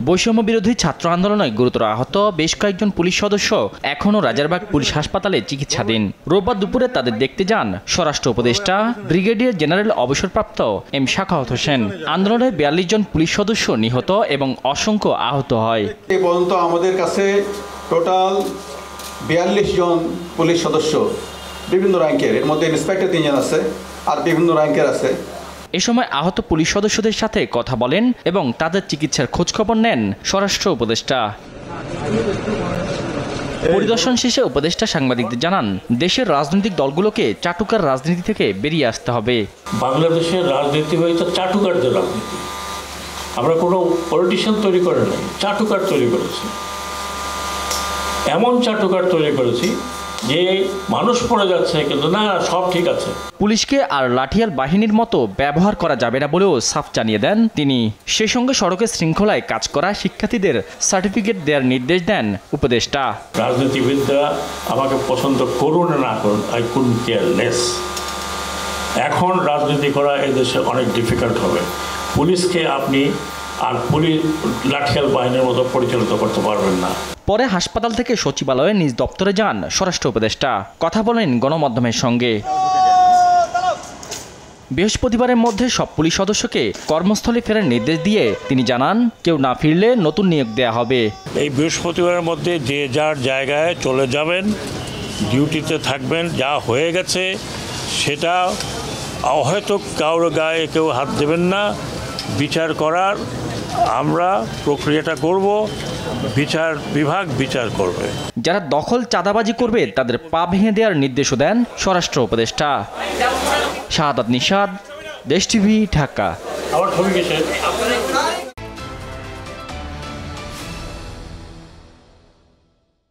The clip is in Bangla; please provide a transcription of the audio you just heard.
বৈষম্য বিরোধী ছাত্র আন্দোলনে গুরুতর আহত বেশ কয়েকজন পুলিশ সদস্য এখনও রাজারবাগ পুলিশ হাসপাতালে চিকিৎসাধীন। রোববার দুপুরে তাদের দেখতে যান স্বরাষ্ট্র উপদেষ্টা ব্রিগেডিয়ার জেনারেল অবসরপ্রাপ্ত এম শাখাওয়াত হোসেন। আন্দোলনে ৪২ জন পুলিশ সদস্য নিহত এবং অসংখ্য আহত হয়। এই পর্যন্ত আমাদের কাছে টোটাল ৪২ জন পুলিশ সদস্য বিভিন্ন র্যাঙ্কের, এর মধ্যে ইন্সপেক্টর ৩ জন আছে আর বিভিন্ন র্যাঙ্কের আছে। এ সময় আহত পুলিশ সদস্যদের সাথে কথা বলেন এবং তাদের চিকিৎসার খোঁজখবর নেন স্বরাষ্ট্র উপদেষ্টা। পরিদর্শন শেষে উপদেষ্টা সাংবাদিকদের জানান, দেশের রাজনৈতিক দলগুলোকে চাটুকার রাজনীতি থেকে বেরিয়ে আসতে হবে। বাংলাদেশের রাজনীতি হয়েছে চাটুকারদের রাজনীতি। আমরা কোনো পলিটিশিয়ান তৈরি করে নাই, চাটুকার তৈরি করেছি। এমন চাটুকার তৈরি করেছি যে মানুষ পড়ে যাচ্ছে কিন্তু না, সব ঠিক আছে। পুলিশকে আর লাঠিয়াল বাহিনীর মতো ব্যবহার করা যাবে না বলেও সাফ জানিয়ে দেন তিনি। সেই সঙ্গে সড়কের শৃঙ্খলায় কাজ করা শিক্ষার্থীদের সার্টিফিকেট দেওয়ার নির্দেশ দেন উপদেষ্টা। রাজনীতিবিদরা আমাকে পছন্দ করুন না করুন, আই কুডন্ট কেয়ার লেস। এখন রাজনীতি করা এদেশে অনেক ডিফিকাল্ট হবে। পুলিশকে আপনি আর পুলিশ লাঠিয়াল বাহিনীর মতো পরিচালিত করতে পারবেন না। পরে হাসপাতাল থেকে সচিবালয়ে নিজ দপ্তরে যান স্বরাষ্ট্র উপদেষ্টা। কথা বলেন গণমাধ্যমের সঙ্গে। বৃহস্পতিবারের মধ্যে সব পুলিশ সদস্যকে কর্মস্থলে ফেরার নির্দেশ দিয়ে তিনি জানান, কেউ না ফিরলে নতুন নিয়োগ দেওয়া হবে। এই বৃহস্পতিবারের মধ্যে যে যার জায়গায় চলে যাবেন, ডিউটিতে থাকবেন। যা হয়ে গেছে সেটা হয়তো কারোর গায়ে কেউ হাত দেবেন না। বিচার করার আমরা প্রক্রিয়াটা করব, বিচার বিভাগ বিচার করবে। যারা দখল চাঁদাবাজি করবে তাদের পা ভেঙে দেওয়ার নির্দেশও দেন স্বরাষ্ট্র উপদেষ্টা। শাহাদাত নিশাদ, দেশ টিভি, ঢাকা। আমার ছবি কিসের?